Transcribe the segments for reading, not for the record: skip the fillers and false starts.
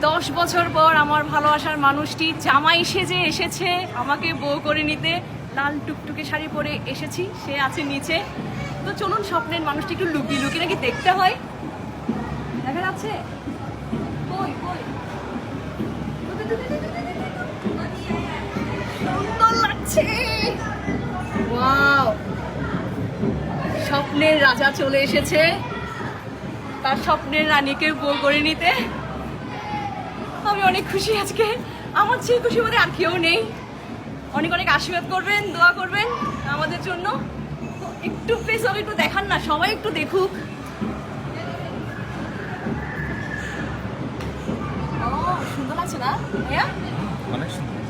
10 বছর পর আমার ভালোবাসার মানুষটি জামাই সেজে এসেছে আমাকে বউ করে নিতে। লাল টুকটুকে শাড়ি পরে এসেছি, সে আছে নিচে। তো চলুন স্বপ্নের মানুষটি একটু লুকিয়ে লুকিয়ে নাকি দেখতে হয়। দেখা যাচ্ছে? কই কই? সুন্দর লাগছে। ওয়াও, স্বপ্নের রাজা চলে এসেছে তার স্বপ্নের রানীকে বউ করে নিতে। আমি অনেক খুশি আজকে, আমার চেয়ে খুশি বলে আর কেউ নেই। অনেক অনেক আশীর্বাদ করবেন, দোয়া করবেন আমাদের জন্য। তো একটু প্লিজ সবাই একটু দেখান না, সবাই একটু দেখুক। ও সুন্দর লাগছে না ভাইয়া? অনেক সুন্দর,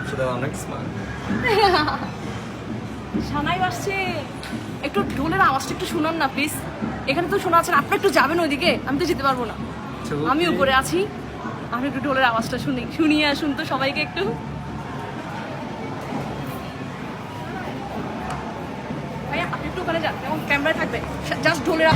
সেটা অনেক স্মার্ট। সানাই আসছে, একটু ঢোলের আওয়াজটা একটু শুনুন না প্লিজ। এখানে তো শোনা আছে না, আপনি একটু যাবেন ওইদিকে, আমি তো যেতে পারবো না, আমি উপরে আছি। আমি একটু ঢোলের আওয়াজটা শুনিয়ে আসুন তো সবাইকে একটু। ভাইয়া আপনি একটু ওখানে যান, যেমন ক্যামেরায় থাকবে, জাস্ট ঢোলের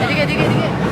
এদিকে এদিকে এদিকে